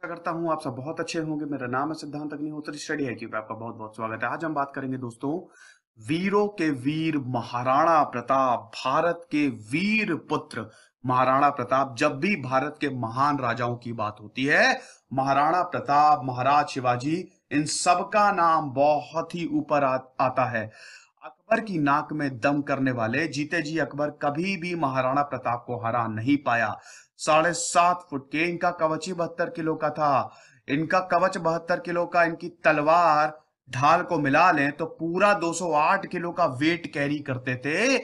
आशा करता हूँ आप सब बहुत अच्छे होंगे। मेरा नाम है सिद्धांत अग्निहोत्री, स्टडी IQ पे आपका बहुत बहुत स्वागत है। आज हम बात करेंगे दोस्तों, वीरों के वीर महाराणा प्रताप, भारत के वीर पुत्र महाराणा प्रताप। जब भी भारत के महान राजाओं की बात होती है, महाराणा प्रताप, महाराज शिवाजी, इन सबका नाम बहुत ही ऊपर आता है। अकबर की नाक में दम करने वाले जीते जी अकबर कभी भी महाराणा प्रताप को हरा नहीं पाया। 7.5 फुट के इनका कवच ही 72 किलो का था। इनका कवच 72 किलो का, इनकी तलवार ढाल को मिला लें तो पूरा 208 किलो का वेट कैरी करते थे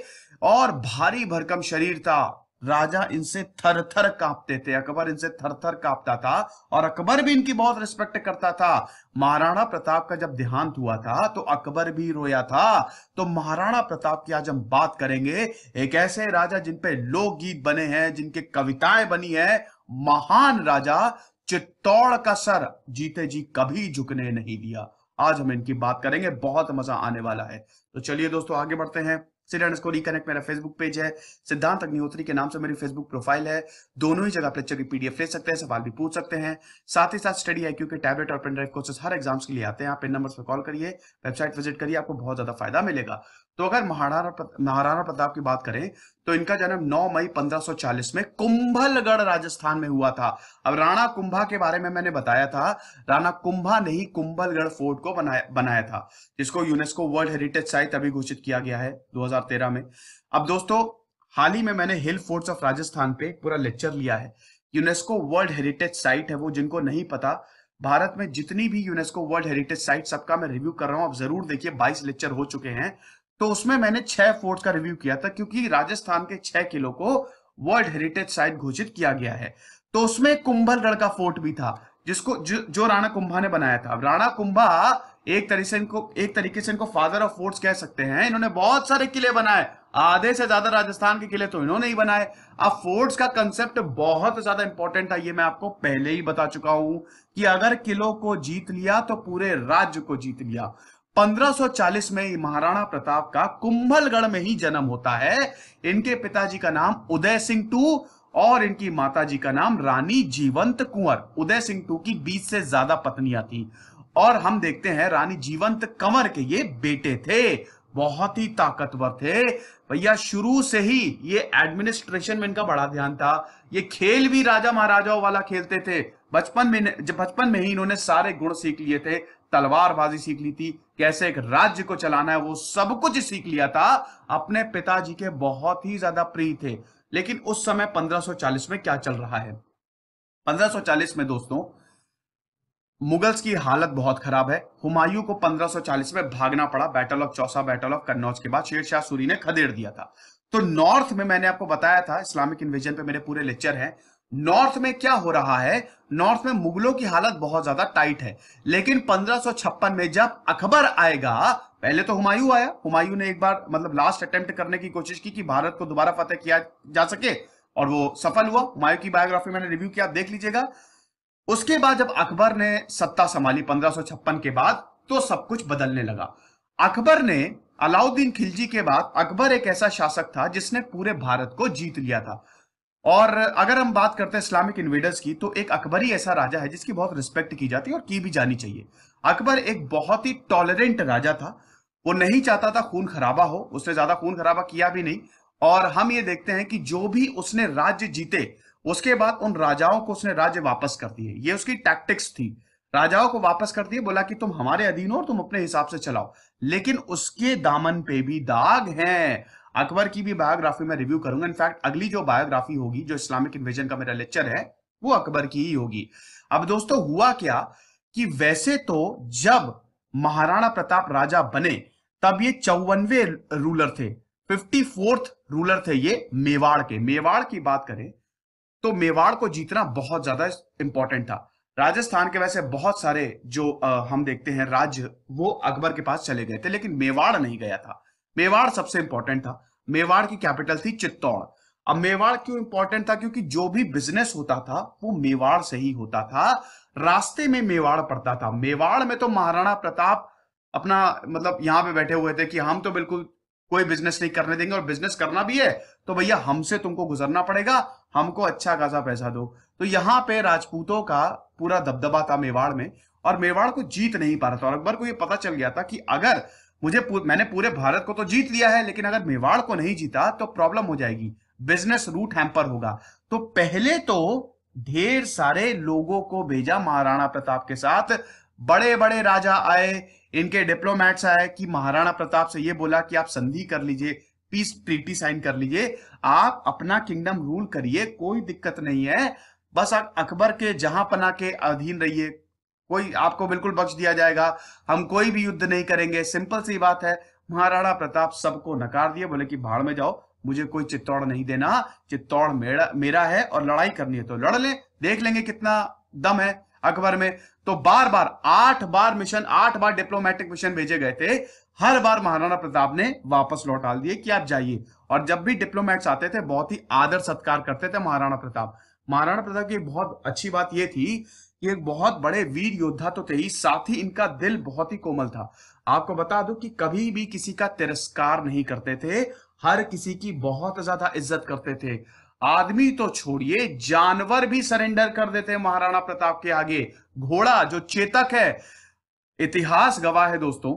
और भारी भरकम शरीर था। राजा इनसे थर थर कांपते थे, अकबर इनसे थर थर कांपता था और अकबर भी इनकी बहुत रिस्पेक्ट करता था। महाराणा प्रताप का जब देहांत हुआ था तो अकबर भी रोया था। तो महाराणा प्रताप की आज हम बात करेंगे, एक ऐसे राजा जिन पे लोकगीत बने हैं, जिनके कविताएं बनी है। महान राजा, चित्तौड़ का सर जीते जी कभी झुकने नहीं दिया। आज हम इनकी बात करेंगे, बहुत मजा आने वाला है। तो चलिए दोस्तों आगे बढ़ते हैं। सिटी रिकनेक्ट मेरा फेसबुक पेज है, सिद्धांत अग्निहोत्री के नाम से मेरी फेसबुक प्रोफाइल है। दोनों ही जगह लेक्चर की PDF ले सकते हैं, सवाल भी पूछ सकते हैं। साथ ही साथ स्टडी IQ के टैबलेट और पेन ड्राइव कोर्सेस हर एग्जाम्स के लिए आते हैं। आप इन नंबर्स पर कॉल करिए, वेबसाइट विजिट करिए, आपको बहुत ज्यादा फायदा मिलेगा। तो अगर महाराणा प्रताप की बात करें तो इनका जन्म 9 मई 1540 में कुंभलगढ़ राजस्थान में हुआ था। अब राणा कुंभा के बारे में मैंने बताया था, राणा कुंभा ने ही कुंभलगढ़ फोर्ट को बनाया था, जिसको यूनेस्को वर्ल्ड हेरिटेज साइट अभी घोषित किया गया है 2013 में। अब दोस्तों, हाल ही में मैंने हिल फोर्ट्स ऑफ राजस्थान पे पूरा लेक्चर लिया है। यूनेस्को वर्ल्ड हेरिटेज साइट है वो, जिनको नहीं पता, भारत में जितनी भी यूनेस्को वर्ल्ड हेरिटेज साइट सबका मैं रिव्यू कर रहा हूं। आप जरूर देखिए, 22 लेक्चर हो चुके हैं। तो उसमें मैंने 6 फोर्ट्स का रिव्यू किया था, क्योंकि राजस्थान के 6 किलो को वर्ल्ड हेरिटेज साइट घोषित किया गया है। तो उसमें कुंभलगढ़ का फोर्ट भी था, जिसको जो राणा कुंभा ने बनाया था। राणा कुंभा एक तरीके से इनको फादर ऑफ फोर्ट्स कह सकते हैं। इन्होंने बहुत सारे किले बनाए, आधे से ज्यादा राजस्थान के किले तो इन्होंने ही बनाए। अब फोर्ट्स का कंसेप्ट बहुत ज्यादा इंपॉर्टेंट है, ये मैं आपको पहले ही बता चुका हूं कि अगर किलों को जीत लिया तो पूरे राज्य को जीत लिया। 1540 में महाराणा प्रताप का कुंभलगढ़ में ही जन्म होता है। इनके पिताजी का नाम उदय सिंह टू और इनकी माताजी का नाम रानी जीवंत कुंवर। उदय सिंह टू की 20 से ज्यादा पत्नियां थी और हम देखते हैं रानी जीवंत कंवर के ये बेटे थे। बहुत ही ताकतवर थे भैया। शुरू से ही ये एडमिनिस्ट्रेशन में इनका बड़ा ध्यान था। ये खेल भी राजा महाराजाओं वाला खेलते थे। बचपन में ही इन्होंने सारे गुण सीख लिए थे। तलवारबाजी सीख ली थी, कैसे एक राज्य को चलाना है वो सब कुछ सीख लिया था। अपने पिताजी के बहुत ही ज्यादा प्रिय थे। लेकिन उस समय 1540 में क्या चल रहा है? 1540 में दोस्तों, मुगल्स की हालत बहुत खराब है। हुमायूं को 1540 में भागना पड़ा। Battle of Chausa, battle of Kannauj के बाद शेरशाह सूरी ने खदेड़ दिया था। तो नॉर्थ में मैंने आपको बताया था, इस्लामिक इन्वेजन पे मेरे पूरे लेक्चर हैं। नॉर्थ में क्या हो रहा है? नॉर्थ में मुगलों की हालत बहुत ज्यादा टाइट है। लेकिन 1556 में जब अकबर आएगा, पहले तो हुमायूं आया। हुमायूं ने एक बार मतलब लास्ट अटेम्प्ट करने की कोशिश की कि भारत को दोबारा फतेह किया जा सके, और वो सफल हुआ। हुमायूं की बायोग्राफी मैंने रिव्यू किया, आप देख लीजिएगा। उसके बाद जब अकबर ने सत्ता संभाली 1556 के बाद, तो सब कुछ बदलने लगा। अकबर ने, अलाउद्दीन खिलजी के बाद अकबर एक ऐसा शासक था जिसने पूरे भारत को जीत लिया था। और अगर हम बात करते हैं इस्लामिक इन्वेडर्स की, तो एक अकबर ही ऐसा राजा है जिसकी बहुत रिस्पेक्ट की जाती है और की भी जानी चाहिए। अकबर एक बहुत ही टॉलरेंट राजा था। वो नहीं चाहता था खून खराबा हो, उसने ज्यादा खून खराबा किया भी नहीं। और हम ये देखते हैं कि जो भी उसने राज्य जीते, उसके बाद उन राजाओं को उसने राज्य वापस कर दिए। ये उसकी टैक्टिक्स थी। राजाओं को वापस कर दिए, बोला कि तुम हमारे अधीन हो और तुम अपने हिसाब से चलाओ। लेकिन उसके दामन पे भी दाग हैं। अकबर की भी बायोग्राफी में रिव्यू करूंगा। इनफैक्ट अगली जो बायोग्राफी होगी, जो इस्लामिक इन्वेजन का मेरा लेक्चर है, वो अकबर की ही होगी। अब दोस्तों, हुआ क्या कि वैसे तो जब महाराणा प्रताप राजा बने, तब ये 54वें रूलर थे, 54th रूलर थे ये मेवाड़ के। मेवाड़ की बात करें तो मेवाड़ को जीतना बहुत ज्यादा इंपॉर्टेंट था। राजस्थान के वैसे बहुत सारे जो हम देखते हैं राज्य, वो अकबर के पास चले गए थे, लेकिन मेवाड़ नहीं गया था। मेवाड़ सबसे इंपॉर्टेंट था। मेवाड़ की कैपिटल थी चित्तौड़। अब मेवाड़ क्यों इंपॉर्टेंट था? क्योंकि जो भी बिजनेस होता था वो मेवाड़ से ही होता था। रास्ते में मेवाड़ पड़ता था। मेवाड़ में तो महाराणा प्रताप अपना मतलब यहां पे बैठे हुए थे कि हम तो बिल्कुल कोई बिजनेस नहीं करने देंगे, और बिजनेस करना भी है तो भैया हमसे तुमको गुजरना पड़ेगा, हमको अच्छा खासा पैसा दो। तो यहाँ पे राजपूतों का पूरा दबदबा था मेवाड़ में, और मेवाड़ को जीत नहीं पा रहा था। और अकबर को ये पता चल गया था कि अगर मैंने पूरे भारत को तो जीत लिया है, लेकिन अगर मेवाड़ को नहीं जीता तो प्रॉब्लम हो जाएगी, बिजनेस रूट हैम्पर होगा। तो पहले तो ढेर सारे लोगों को भेजा महाराणा प्रताप के साथ, बड़े बड़े राजा आए, इनके डिप्लोमेट्स आए कि महाराणा प्रताप से ये बोला कि आप संधि कर लीजिए, पीस ट्रीटी साइन कर लीजिए, आप अपना किंगडम रूल करिए, कोई दिक्कत नहीं है, बस आप अकबर के जहां पना के अधीन रहिए, कोई आपको बिल्कुल बख्श दिया जाएगा, हम कोई भी युद्ध नहीं करेंगे, सिंपल सी बात है। महाराणा प्रताप सबको नकार दिए, बोले कि भाड़ में जाओ, मुझे कोई चित्तौड़ नहीं देना, चित्तौड़ मेरा मेरा है, और लड़ाई करनी है तो लड़ ले, देख लेंगे कितना दम है अकबर में। तो बार बार 8 बार मिशन, 8 बार डिप्लोमेटिक मिशन भेजे गए थे, हर बार महाराणा प्रताप ने वापस लौटा दिए कि आप जाइए। और जब भी डिप्लोमेट्स आते थे बहुत ही आदर सत्कार करते थे महाराणा प्रताप। महाराणा प्रताप की बहुत अच्छी बात यह थी कि एक बहुत बड़े वीर योद्धा तो थे ही, साथ ही इनका दिल बहुत ही कोमल था। आपको बता दूं कि कभी भी किसी का तिरस्कार नहीं करते थे, हर किसी की बहुत ज्यादा इज्जत करते थे। आदमी तो छोड़िए, जानवर भी सरेंडर कर देते महाराणा प्रताप के आगे। घोड़ा जो चेतक है, इतिहास गवाह है दोस्तों,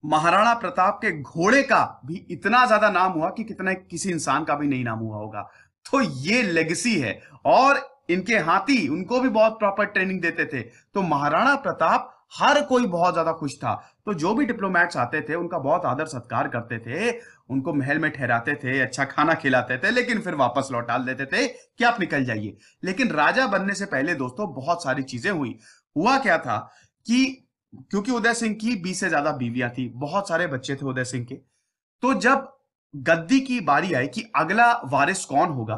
महाराणा प्रताप के घोड़े का भी इतना ज्यादा नाम हुआ कि कितना किसी इंसान का भी नहीं नाम हुआ होगा। तो ये लेगेसी है। और इनके हाथी, उनको भी बहुत प्रॉपर ट्रेनिंग देते थे। तो महाराणा प्रताप, हर कोई बहुत ज्यादा खुश था। तो जो भी डिप्लोमेट्स आते थे उनका बहुत आदर सत्कार करते थे, उनको महल में ठहराते थे, अच्छा खाना खिलाते थे, लेकिन फिर वापस लौटा देते थे कि आप निकल जाइए। लेकिन राजा बनने से पहले दोस्तों बहुत सारी चीजें हुई। हुआ क्या था कि क्योंकि उदय सिंह की 20 से ज्यादा बीवियां थी, बहुत सारे बच्चे थे उदय सिंह के। तो जब गद्दी की बारी आई कि अगला वारिस कौन होगा,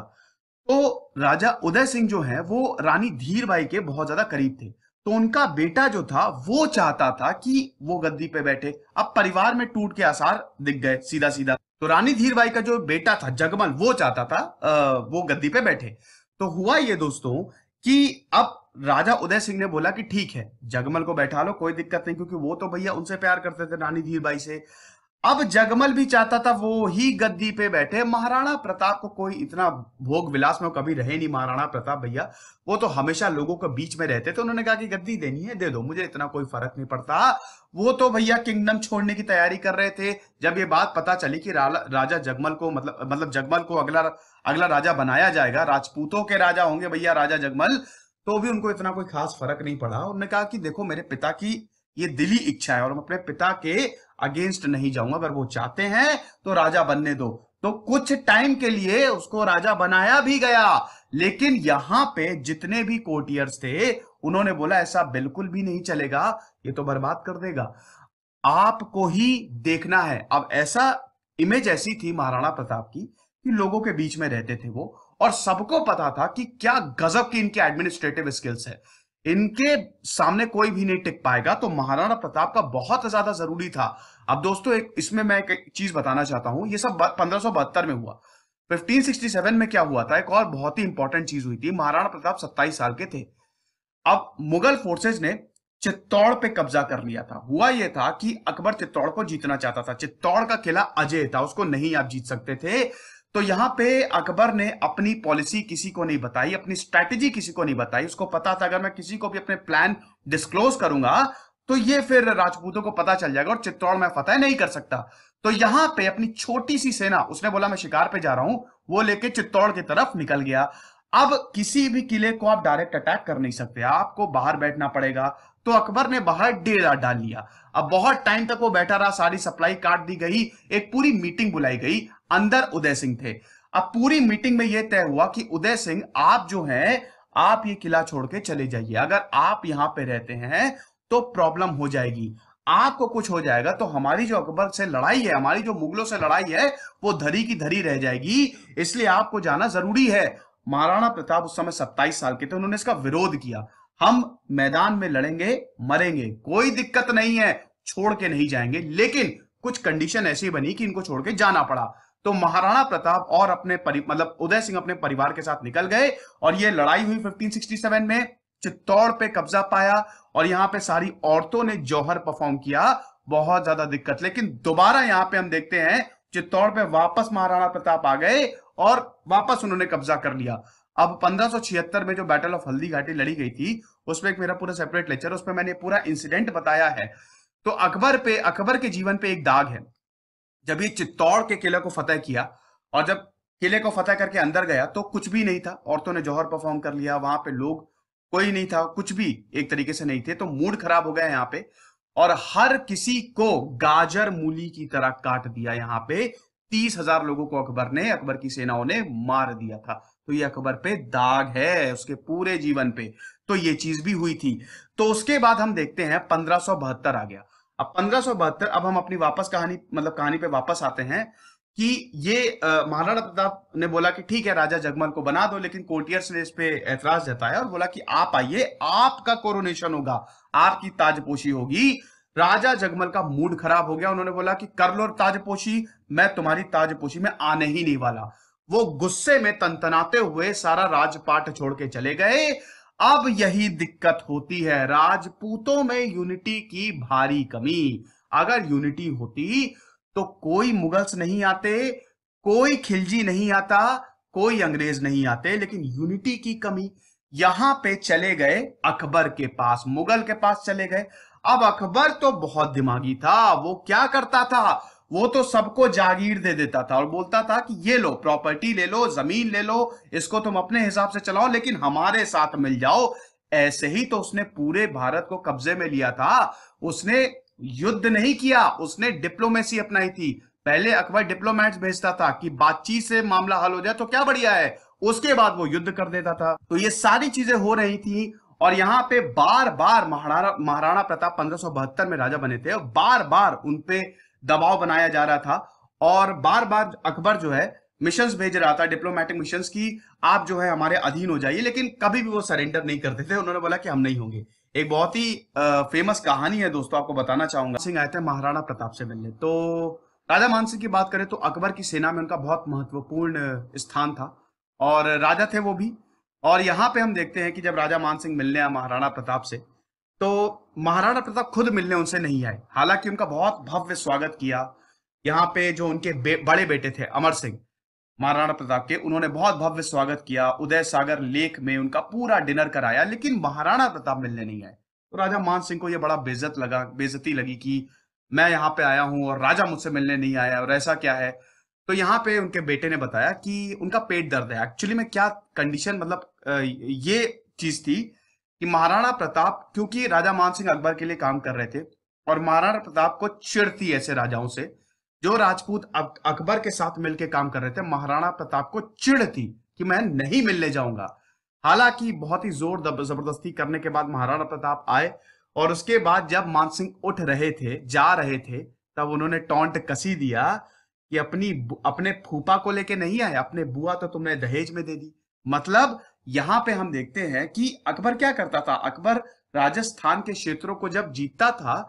तो राजा उदय सिंह जो है वो रानी धीरबाई के बहुत ज्यादा करीब थे। तो उनका बेटा जो था वो चाहता था कि वो गद्दी पे बैठे। अब परिवार में टूट के आसार दिख गए सीधा सीधा। तो रानी धीरबाई का जो बेटा था जगमल, वो चाहता था वो गद्दी पे बैठे। तो हुआ ये दोस्तों कि अब राजा उदय सिंह ने बोला कि ठीक है, जगमल को बैठा लो, कोई दिक्कत नहीं, क्योंकि वो तो भैया उनसे प्यार करते थे, रानी धीरबाई से। अब जगमल भी चाहता था वो ही गद्दी पे बैठे। महाराणा प्रताप को कोई इतना भोग विलास में कभी रहे नहीं। महाराणा प्रताप भैया वो तो हमेशा लोगों के बीच में रहते थे। उन्होंने कहा कि गद्दी देनी है दे दो, मुझे इतना कोई फर्क नहीं पड़ता। वो तो भैया किंगडम छोड़ने की तैयारी कर रहे थे। जब ये बात पता चली कि राजा जगमल को मतलब जगमल को अगला अगला राजा बनाया जाएगा, राजपूतों के राजा होंगे भैया राजा जगमल, तो भी उनको इतना कोई खास फर्क नहीं पड़ा। उन्होंने कहा कि देखो मेरे पिता की ये दिली इच्छा है और मैं अपने पिता के अगेंस्ट नहीं जाऊंगा, अगर वो चाहते हैं तो राजा बनने दो। तो कुछ टाइम के लिए उसको राजा बनाया भी गया। लेकिन यहां पे जितने भी कोर्टियर्स थे उन्होंने बोला ऐसा बिल्कुल भी नहीं चलेगा, ये तो बर्बाद कर देगा, आपको ही देखना है। अब ऐसा इमेज ऐसी थी महाराणा प्रताप की कि लोगों के बीच में रहते थे वो, और सबको पता था कि क्या गजब की इनके एडमिनिस्ट्रेटिव स्किल्स है, इनके सामने कोई भी नहीं टिक पाएगा। तो महाराणा प्रताप का बहुत ज्यादा जरूरी था। अब दोस्तों एक इसमें मैं एक चीज बताना चाहता हूं, ये सब 1572 में हुआ। 1567 में क्या हुआ था, एक और बहुत ही इंपॉर्टेंट चीज हुई थी। महाराणा प्रताप 27 साल के थे। अब मुगल फोर्सेज ने चित्तौड़ पे कब्जा कर लिया था। हुआ यह था कि अकबर चित्तौड़ को जीतना चाहता था। चित्तौड़ का किला अजय था, उसको नहीं आप जीत सकते थे। तो यहां पे अकबर ने अपनी पॉलिसी किसी को नहीं बताई, अपनी स्ट्रैटेजी किसी को नहीं बताई। उसको पता था अगर मैं किसी को भी अपने प्लान डिस्क्लोज करूंगा तो ये फिर राजपूतों को पता चल जाएगा और चित्तौड़ में फतह नहीं कर सकता। तो यहां पे अपनी छोटी सी सेना, उसने बोला मैं शिकार पे जा रहा हूं, वो लेके चित्तौड़ की तरफ निकल गया। अब किसी भी किले को आप डायरेक्ट अटैक कर नहीं सकते, आपको बाहर बैठना पड़ेगा। तो अकबर ने बाहर डेरा डाल लिया। अब बहुत टाइम तक वो बैठा रहा, सारी सप्लाई काट दी गई, एक पूरी मीटिंग बुलाई गई। अंदर उदय सिंह थे। अब पूरी मीटिंग में यह तय हुआ कि उदय सिंह आप जो हैं, आप ये किला छोड़ के चले जाइए। अगर आप यहां पे रहते हैं तो प्रॉब्लम हो जाएगी, आपको कुछ हो जाएगा तो हमारी जो अकबर से लड़ाई है, हमारी जो मुगलों से लड़ाई है, वो धरी की धरी रह जाएगी, इसलिए आपको जाना जरूरी है। महाराणा प्रताप उस समय 27 साल के थे, उन्होंने इसका विरोध किया। हम मैदान में लड़ेंगे, मरेंगे, कोई दिक्कत नहीं है, छोड़ के नहीं जाएंगे। लेकिन कुछ कंडीशन ऐसी बनी कि इनको छोड़ के जाना पड़ा। तो महाराणा प्रताप और अपने मतलब उदय सिंह अपने परिवार के साथ निकल गए और ये लड़ाई हुई 1567 में। चित्तौड़ पे कब्जा पाया और यहां पे सारी औरतों ने जौहर परफॉर्म किया। बहुत ज्यादा दिक्कत। लेकिन दोबारा यहाँ पे हम देखते हैं चित्तौड़ पे वापस महाराणा प्रताप आ गए और वापस उन्होंने कब्जा कर लिया। अब 1576 में जो बैटल ऑफ हल्दी घाटी लड़ी गई थी, उसमें एक मेरा पूरा सेपरेट लेक्चर, उसमें मैंने पूरा इंसिडेंट बताया है। तो अकबर के जीवन पे एक दाग है। जब ये चित्तौड़ के किले को फतेह किया और जब किले को फतेह करके अंदर गया तो कुछ भी नहीं था। औरतों ने जौहर परफॉर्म कर लिया, वहां पे लोग कोई नहीं था, कुछ भी एक तरीके से नहीं थे। तो मूड खराब हो गया यहाँ पे और हर किसी को गाजर मूली की तरह काट दिया। यहाँ पे 30,000 लोगों को अकबर की सेनाओं ने मार दिया था। तो ये अकबर पे दाग है उसके पूरे जीवन पे। तो ये चीज भी हुई थी। तो उसके बाद हम देखते हैं 1572 आ गया। अब 1572, अब हम अपनी वापस कहानी मतलब कहानी पे वापस आते हैं कि ये महाराणा प्रताप ने बोला कि ठीक है राजा जगमल को बना दो, लेकिन कोर्टियर्स ने इस पे ऐतराज जताया और बोला कि आप आइए, आपका कोरोनेशन होगा, आपकी ताजपोशी होगी। राजा जगमल का मूड खराब हो गया। उन्होंने बोला कि कर लो ताजपोशी, मैं तुम्हारी ताजपोशी में आने ही नहीं वाला। वो गुस्से में तनतनाते हुए सारा राजपाट छोड़ के चले गए। अब यही दिक्कत होती है, राजपूतों में यूनिटी की भारी कमी। अगर यूनिटी होती तो कोई मुगल्स नहीं आते, कोई खिलजी नहीं आता, कोई अंग्रेज नहीं आते, लेकिन यूनिटी की कमी। यहां पे चले गए अकबर के पास, मुगल के पास चले गए। अब अकबर तो बहुत दिमागी था। वो क्या करता था, वो तो सबको जागीर दे देता था और बोलता था कि ये लो प्रॉपर्टी ले लो, जमीन ले लो, इसको तुम अपने हिसाब से चलाओ, लेकिन हमारे साथ मिल जाओ। ऐसे ही तो उसने पूरे भारत को कब्जे में लिया था। उसने युद्ध नहीं किया, उसने डिप्लोमेसी अपनाई थी। पहले अकबर डिप्लोमेट्स भेजता था कि बातचीत से मामला हल हो जाए तो क्या बढ़िया है, उसके बाद वो युद्ध कर देता था। तो ये सारी चीजें हो रही थी और यहाँ पे बार बार महाराणा प्रताप 1572 में राजा बने थे और बार बार उनपे दबाव बनाया जा रहा था और बार बार अकबर जो है मिशंस भेज रहा था, डिप्लोमेटिक मिशंस की आप जो है हमारे अधीन हो जाइए, लेकिन कभी भी वो सरेंडर नहीं करते थे। उन्होंने बोला कि हम नहीं होंगे। एक बहुत ही फेमस कहानी है दोस्तों, आपको बताना चाहूंगा। सिंह आए थे महाराणा प्रताप से मिलने। तो राजा मान सिंह की बात करें तो अकबर की सेना में उनका बहुत महत्वपूर्ण स्थान था और राजा थे वो भी। और यहाँ पे हम देखते हैं कि जब राजा मान सिंह मिलने आए महाराणा प्रताप से, तो महाराणा प्रताप खुद मिलने उनसे नहीं आए, हालांकि उनका बहुत भव्य स्वागत किया। यहाँ पे जो उनके बड़े बेटे थे अमर सिंह महाराणा प्रताप के, उन्होंने बहुत भव्य स्वागत किया। उदय सागर लेक में उनका पूरा डिनर कराया, लेकिन महाराणा प्रताप मिलने नहीं आए। तो राजा मान सिंह को यह बड़ा बेइज्जती लगी कि मैं यहाँ पे आया हूं और राजा मुझसे मिलने नहीं आया और ऐसा क्या है। तो यहाँ पे उनके बेटे ने बताया कि उनका पेट दर्द है। एक्चुअली में क्या कंडीशन, मतलब ये चीज थी कि महाराणा प्रताप, क्योंकि राजा मान सिंह अकबर के लिए काम कर रहे थे और महाराणा प्रताप को चिढ़ थी ऐसे राजाओं से जो राजपूत अकबर के साथ मिलकर काम कर रहे थे। महाराणा प्रताप को चिढ़ थी कि मैं नहीं मिलने जाऊंगा। हालांकि बहुत ही जोर जबरदस्ती करने के बाद महाराणा प्रताप आए और उसके बाद जब मानसिंह उठ रहे थे, जा रहे थे, तब उन्होंने टॉन्ट कसी दिया कि अपने फूफा को लेके नहीं आए, अपने बुआ तो तुमने दहेज में दे दी। मतलब यहां पे हम देखते हैं कि अकबर क्या करता था। अकबर राजस्थान के क्षेत्रों को जब जीतता था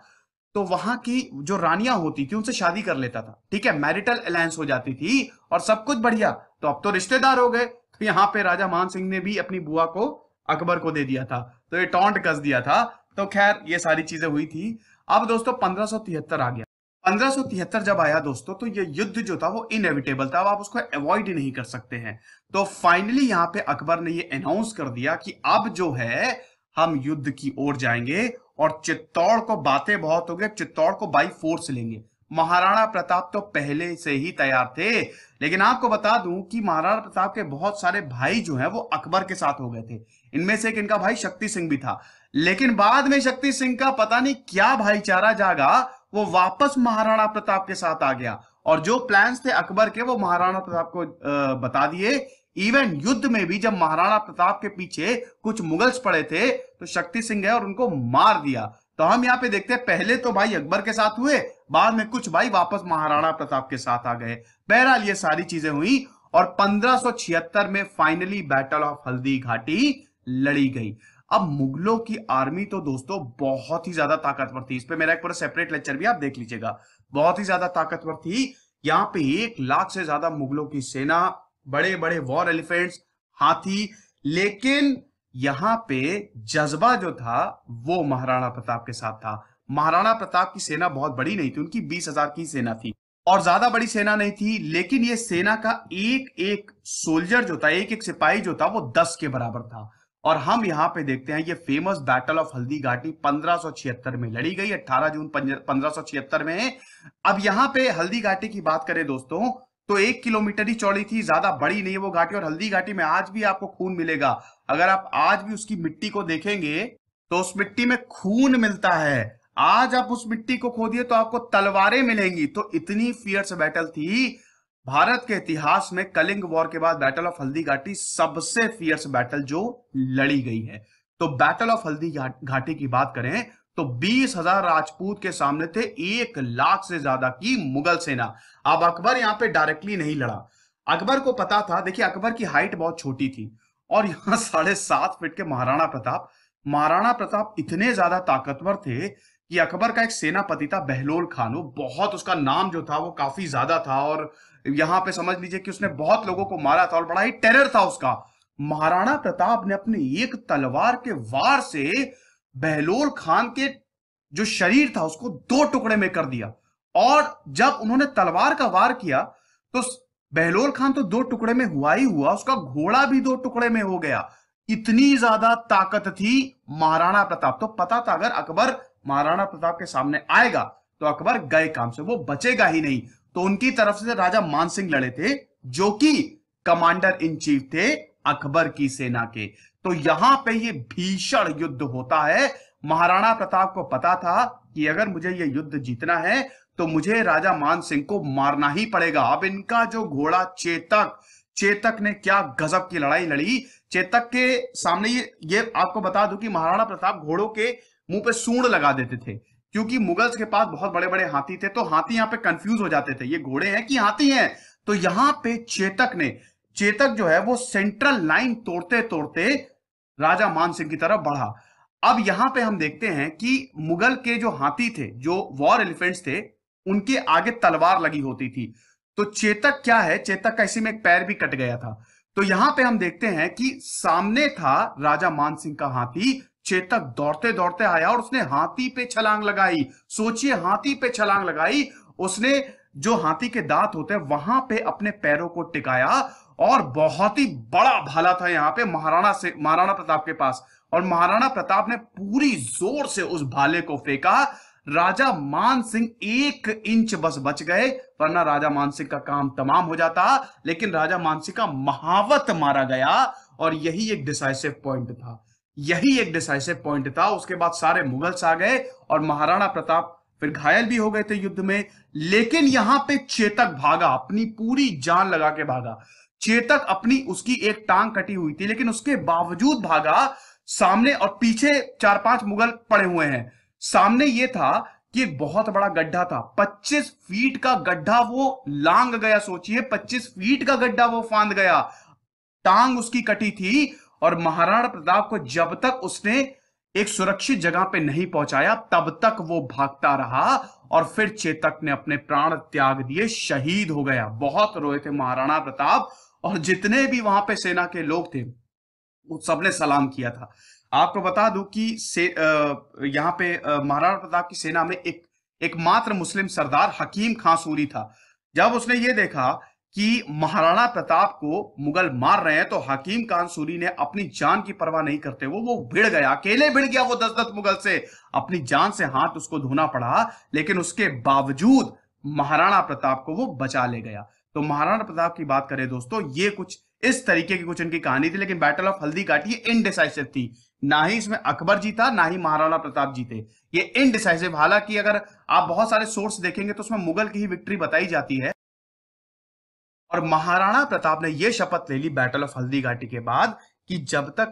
तो वहां की जो रानियां होती थी उनसे शादी कर लेता था। ठीक है, मैरिटल अलायंस हो जाती थी और सब कुछ बढ़िया। तो अब तो रिश्तेदार हो गए। तो यहाँ पे राजा मान सिंह ने भी अपनी बुआ को अकबर को दे दिया था, तो ये टॉन्ट कस दिया था। तो खैर ये सारी चीजें हुई थी। अब दोस्तों 1573 आ गया। 1573 जब आया दोस्तों, तो ये युद्ध जो था वो इनएविटेबल था, अब आप उसको अवॉइड ही नहीं कर सकते हैं। तो फाइनली यहाँ पे अकबर ने ये अनाउंस कर दिया कि अब जो है हम युद्ध की ओर जाएंगे और चित्तौड़ को, बातें बहुत हो गए, चित्तौड़ को बाई फोर्स लेंगे। महाराणा प्रताप तो पहले से ही तैयार थे, लेकिन आपको बता दूं कि महाराणा प्रताप के बहुत सारे भाई जो हैं वो अकबर के साथ हो गए थे। इनमें से एक इनका भाई शक्ति सिंह भी था, लेकिन बाद में शक्ति सिंह का पता नहीं क्या भाईचारा जागा, वो वापस महाराणा प्रताप के साथ आ गया और जो प्लान्स थे अकबर के वो महाराणा प्रताप को बता दिए। इवन युद्ध में भी जब महाराणा प्रताप के पीछे कुछ मुगल्स पड़े थे तो शक्ति सिंह गए और उनको मार दिया। तो हम यहाँ पे देखते हैं पहले तो भाई अकबर के साथ हुए, बाद में कुछ भाई वापस महाराणा प्रताप के साथ आ गए। बहरहाल ये सारी चीजें हुई और 1576 में finally battle of Haldi Ghati लड़ी गई। अब मुगलों की आर्मी तो दोस्तों बहुत ही ज्यादा ताकतवर थी। इस पे मेरा एक पूरा सेपरेट लेक्चर भी आप देख लीजिएगा। बहुत ही ज्यादा ताकतवर थी। यहाँ पे 1 लाख से ज्यादा मुगलों की सेना, बड़े बड़े वॉर एलिफेंट्स, हाथी, लेकिन यहां पे जज्बा जो था वो महाराणा प्रताप के साथ था। महाराणा प्रताप की सेना बहुत बड़ी नहीं थी, उनकी 20,000 की सेना थी और ज्यादा बड़ी सेना नहीं थी, लेकिन ये सेना का एक एक सोल्जर जो था, एक एक सिपाही जो था, वो 10 के बराबर था। और हम यहाँ पे देखते हैं ये famous battle of Haldi Ghati 1576 में लड़ी गई, 18 जून 1576 में। अब यहाँ पे हल्दी घाटी की बात करें दोस्तों, तो 1 किलोमीटर ही चौड़ी थी, ज्यादा बड़ी नहीं है वो घाटी। और हल्दी घाटी में आज भी आपको खून मिलेगा। अगर आप आज भी उसकी मिट्टी को देखेंगे तो उस मिट्टी में खून मिलता है। आज आप उस मिट्टी को खोदिए तो आपको तलवारें मिलेंगी। तो इतनी फियर्स बैटल थी। भारत के इतिहास में कलिंग वॉर के बाद बैटल ऑफ हल्दी घाटी सबसे फियर्स बैटल जो लड़ी गई है। तो बैटल ऑफ हल्दी घाटी की बात करें तो 20,000 राजपूत के सामने थे 1 लाख से ज्यादा की मुगल सेना। अब अकबर यहां पे डायरेक्टली नहीं लड़ा। अकबर को पता था, देखिए अकबर की हाइट बहुत छोटी थी और यहां 7.5 फीट के महाराणा प्रताप इतने ज्यादा ताकतवर थे कि अकबर का एक सेनापति था बहलोल खान, वो बहुत, उसका नाम जो था वो काफी ज्यादा था और यहां पे समझ लीजिए कि उसने बहुत लोगों को मारा था और बड़ा ही टेरर था उसका। महाराणा प्रताप ने अपनी एक तलवार के वार से बहलोल खान के जो शरीर था उसको 2 टुकड़े में कर दिया। और जब उन्होंने तलवार का वार किया तो बहलोल खान तो 2 टुकड़े में हुआ ही हुआ, उसका घोड़ा भी 2 टुकड़े में हो गया। इतनी ज्यादा ताकत थी महाराणा प्रताप। तो पता था अगर अकबर महाराणा प्रताप के सामने आएगा तो अकबर गए काम से, वो बचेगा ही नहीं। तो उनकी तरफ से राजा मानसिंह लड़े थे, जो कि कमांडर इन चीफ थे अकबर की सेना के। तो यहां पे ये भीषण युद्ध होता है। महाराणा प्रताप को पता था कि अगर मुझे ये युद्ध जीतना है तो मुझे राजा मान सिंह को मारना ही पड़ेगा। अब इनका जो घोड़ा चेतक ने क्या गजब की लड़ाई लड़ी। चेतक के सामने ये आपको बता दूं कि महाराणा प्रताप घोड़ों के मुंह पे सूंड लगा देते थे, क्योंकि मुगल्स के पास बहुत बड़े बड़े हाथी थे। तो हाथी यहाँ पे कंफ्यूज हो जाते थे, ये घोड़े हैं कि हाथी हैं। तो यहां पे चेतक जो है वो सेंट्रल लाइन तोड़ते तोड़ते राजा मान सिंह की तरफ बढ़ा। अब यहां पे हम देखते हैं कि मुगल के जो हाथी थे, जो वॉर एलिफेंट्स थे, उनके आगे तलवार लगी होती थी। तो चेतक क्या है, चेतक का इसी में एक पैर भी कट गया था। तो यहां पे हम देखते हैं कि सामने था राजा मान सिंह का हाथी। चेतक दौड़ते दौड़ते आया और उसने हाथी पे छलांग लगाई। सोचिए, हाथी पे छलांग लगाई उसने। जो हाथी के दांत होते हैं वहां पे अपने पैरों को टिकाया और बहुत ही बड़ा भाला था यहां पे महाराणा प्रताप के पास। और महाराणा प्रताप ने पूरी जोर से उस भाले को फेंका। राजा मान सिंह 1 इंच बस बच गए, वरना राजा मान सिंह का काम तमाम हो जाता। लेकिन राजा मान सिंह का महावत मारा गया और यही एक डिसाइसिव पॉइंट था। उसके बाद सारे मुगल्स आ गए और महाराणा प्रताप फिर घायल भी हो गए थे युद्ध में। लेकिन यहां पे चेतक भागा, अपनी पूरी जान लगा के भागा। चेतक उसकी एक टांग कटी हुई थी, लेकिन उसके बावजूद भागा। सामने और पीछे 4-5 मुगल पड़े हुए हैं। सामने यह था कि एक बहुत बड़ा गड्ढा था, 25 फीट का गड्ढा वो लांग गया। सोचिए, 25 फीट का गड्ढा वो फांद गया। टांग उसकी कटी थी और महाराणा प्रताप को जब तक उसने एक सुरक्षित जगह पे नहीं पहुंचाया तब तक वो भागता रहा। और फिर चेतक ने अपने प्राण त्याग दिए, शहीद हो गया। बहुत रोए थे महाराणा प्रताप और जितने भी वहां पे सेना के लोग थे वो सबने सलाम किया था। आपको बता दूं कि यहाँ पे महाराणा प्रताप की सेना में एकमात्र मुस्लिम सरदार हकीम खां सूरी था। जब उसने ये देखा कि महाराणा प्रताप को मुगल मार रहे हैं तो हकीम खान सूरी ने अपनी जान की परवाह नहीं करते वो भिड़ गया, अकेले भिड़ गया वो 10-10 मुगल से। अपनी जान से हाथ उसको धोना पड़ा, लेकिन उसके बावजूद महाराणा प्रताप को वो बचा ले गया। तो महाराणा प्रताप की बात करें दोस्तों, ये कुछ इस तरीके की कुछ इनकी कहानी थी। लेकिन battle of Haldi Ghati indecisive थी, ना ही इसमें अकबर जीता ना ही महाराणा प्रताप जीते, ये इनडिसाइसिव। हालांकि अगर आप बहुत सारे सोर्स देखेंगे तो उसमें मुगल की ही विक्ट्री बताई जाती है। और महाराणा प्रताप ने यह शपथ ले ली बैटल ऑफ हल्दी घाटी के बाद कि जब तक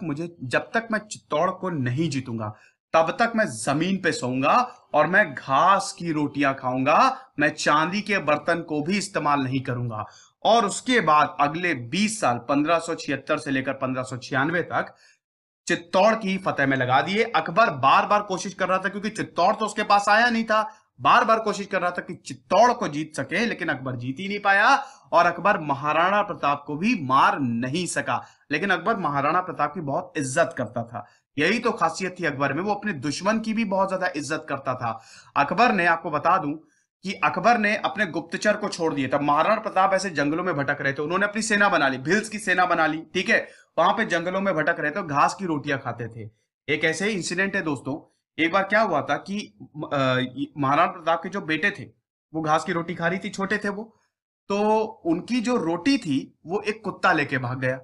मैं चित्तौड़ को नहीं जीतूंगा तब तक मैं जमीन पे सोऊंगा और मैं घास की रोटियां खाऊंगा, मैं चांदी के बर्तन को भी इस्तेमाल नहीं करूंगा। और उसके बाद अगले 20 साल 1576 से लेकर 1596 तक चित्तौड़ की फतेह में लगा दिए। अकबर बार बार कोशिश कर रहा था, क्योंकि चित्तौड़ तो उसके पास आया नहीं था, बार बार कोशिश कर रहा था कि चित्तौड़ को जीत सके, लेकिन अकबर जीत ही नहीं पाया। और अकबर महाराणा प्रताप को भी मार नहीं सका। लेकिन अकबर महाराणा प्रताप की बहुत इज्जत करता था, यही तो खासियत थी अकबर में, वो अपने दुश्मन की भी बहुत ज्यादा इज्जत करता था। अकबर ने, आपको बता दूं कि अकबर ने अपने गुप्तचर को छोड़ दिया। तब महाराणा प्रताप ऐसे जंगलों में भटक रहे थे, उन्होंने अपनी सेना बना ली, भिल्स की सेना बना ली, ठीक है। वहां पे जंगलों में भटक रहे थे, घास की रोटियां खाते थे। एक ऐसे ही इंसिडेंट है दोस्तों। एक बार क्या हुआ था कि महाराणा प्रताप के जो बेटे थे, वो घास की रोटी खा रही थी, छोटे थे वो, तो उनकी जो रोटी थी वो एक कुत्ता लेके भाग गया।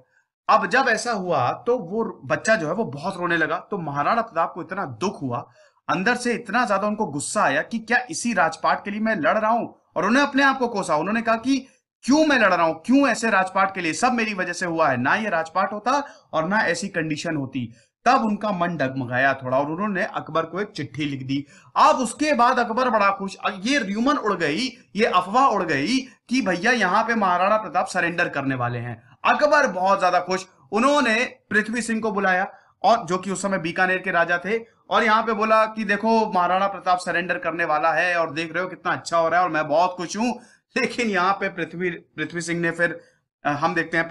अब जब ऐसा हुआ तो वो बच्चा जो है वो बहुत रोने लगा, तो महाराणा प्रताप को इतना दुख हुआ, अंदर से इतना ज्यादा उनको गुस्सा आया कि क्या इसी राजपाट के लिए मैं लड़ रहा हूं। और उन्हें अपने आप को कोसा, उन्होंने कहा कि क्यों मैं लड़ रहा हूं, क्यों ऐसे राजपाट के लिए, सब मेरी वजह से हुआ है, ना ये राजपाट होता और ना ऐसी कंडीशन होती। तब उनका मन डगमगाया थोड़ा और उन्होंने अकबर को एक चिट्ठी लिख दी। अब उसके बाद अकबर बड़ा खुश, ये र्यूमर उड़ गई, ये अफवाह उड़ गई कि भैया यहां पे महाराणा प्रताप सरेंडर करने वाले हैं। अकबर बहुत ज्यादा खुश, उन्होंने पृथ्वी सिंह को बुलाया, और जो कि उस समय बीकानेर के राजा थे, और यहाँ पे बोला कि देखो महाराणा प्रताप सरेंडर करने वाला है और देख रहे हो कितना अच्छा हो रहा है और मैं बहुत खुश हूं। लेकिन यहाँ पे पृथ्वी सिंह ने फिर हम देखते हैं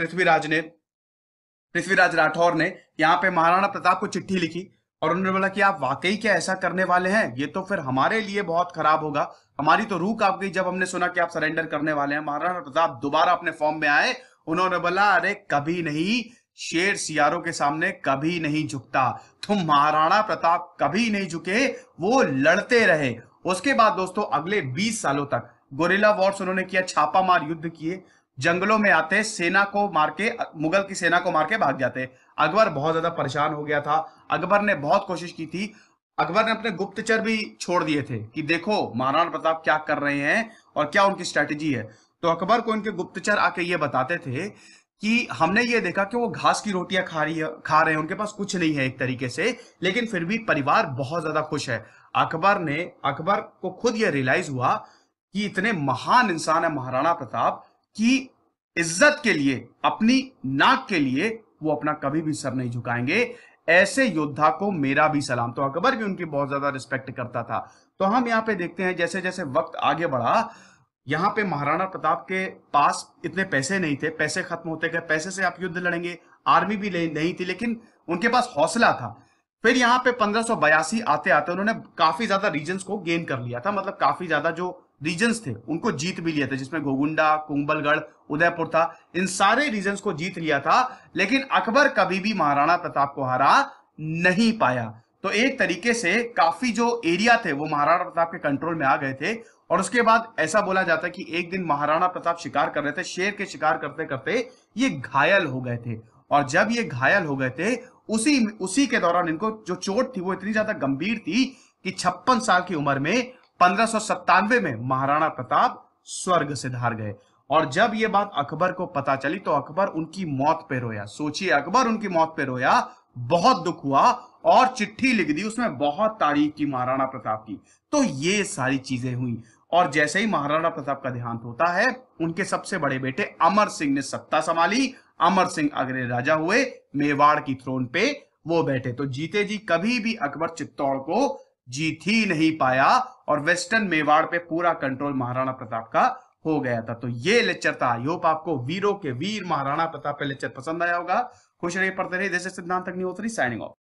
पृथ्वीराज राठौर ने यहाँ पे महाराणा प्रताप को चिट्ठी लिखी और उन्होंने बोला कि आप वाकई क्या ऐसा करने वाले हैं, ये तो फिर हमारे लिए बहुत खराब होगा, हमारी तो रूह कांप गई जब हमने सुना कि आप सरेंडर करने वाले हैं। महाराणा प्रताप दोबारा अपने फॉर्म में आए, उन्होंने बोला अरे कभी नहीं, शेर सियारों के सामने कभी नहीं झुकता। तो महाराणा प्रताप कभी नहीं झुके, वो लड़ते रहे। उसके बाद दोस्तों अगले 20 सालों तक गोरिल्ला वॉर्स उन्होंने किया, छापामार युद्ध किए, जंगलों में आते, सेना को मार के, मुगल की सेना को मार के भाग जाते। अकबर बहुत ज्यादा परेशान हो गया था, अकबर ने बहुत कोशिश की थी, अकबर ने अपने गुप्तचर भी छोड़ दिए थे कि देखो महाराणा प्रताप क्या कर रहे हैं और क्या उनकी स्ट्रैटेजी है। तो अकबर को इनके गुप्तचर आके ये बताते थे कि हमने ये देखा कि वो घास की रोटियां खा रहे हैं, उनके पास कुछ नहीं है एक तरीके से, लेकिन फिर भी परिवार बहुत ज्यादा खुश है। अकबर को खुद ये रियलाइज हुआ कि इतने महान इंसान है महाराणा प्रताप की इज्जत के लिए, अपनी नाक के लिए वो अपना कभी भी सर नहीं झुकाएंगे, ऐसे योद्धा को मेरा भी सलाम। तो अकबर भी उनकी बहुत ज्यादा रिस्पेक्ट करता था। तो हम यहाँ पे देखते हैं जैसे जैसे वक्त आगे बढ़ा, यहाँ पे महाराणा प्रताप के पास इतने पैसे नहीं थे, पैसे खत्म होते गए, पैसे से आप युद्ध लड़ेंगे, आर्मी भी नहीं थी, लेकिन उनके पास हौसला था। फिर यहाँ पे 1582 आते आते उन्होंने काफी ज्यादा रीजन्स को गेन कर लिया था, मतलब काफी ज्यादा जो रीजन्स थे उनको जीत भी लिया था, जिसमें गोगुंडा, कुंभलगढ़, उदयपुर था, इन सारे रीजन्स को जीत लिया था। लेकिन अकबर कभी भी महाराणा प्रताप को हरा नहीं पाया। तो एक तरीके से काफी जो एरिया थे वो महाराणा प्रताप के कंट्रोल में आ गए थे। और उसके बाद ऐसा बोला जाता है कि एक दिन महाराणा प्रताप शिकार कर रहे थे, शेर के शिकार करते करते ये घायल हो गए थे, और जब ये घायल हो गए थे उसी उसी के दौरान इनको जो चोट थी वो इतनी ज्यादा गंभीर थी कि 56 साल की उम्र में 1597 में महाराणा प्रताप स्वर्ग से धार गए। और जब ये बात अकबर को पता चली तो अकबर उनकी मौत पे रोया। सोचिए, अकबर उनकी मौत पे रोया, बहुत दुख हुआ और चिट्ठी लिख दी, उसमें बहुत तारीफ की महाराणा प्रताप की। तो ये सारी चीजें हुई। और जैसे ही महाराणा प्रताप का देहांत होता है, उनके सबसे बड़े बेटे अमर सिंह ने सत्ता संभाली। अमर सिंह अगले राजा हुए, मेवाड़ की थ्रोन पे वो बैठे। तो जीते जी कभी भी अकबर चित्तौड़ को जीत ही नहीं पाया और वेस्टर्न मेवाड़ पे पूरा कंट्रोल महाराणा प्रताप का हो गया था। तो ये लेक्चर था। आई होप आपको वीरों के वीर महाराणा प्रताप का लेक्चर पसंद आया होगा। खुश रहिए, पढ़ते रहिए। दिस इज सिद्धांत अग्निहोत्री साइनिंग ऑफ।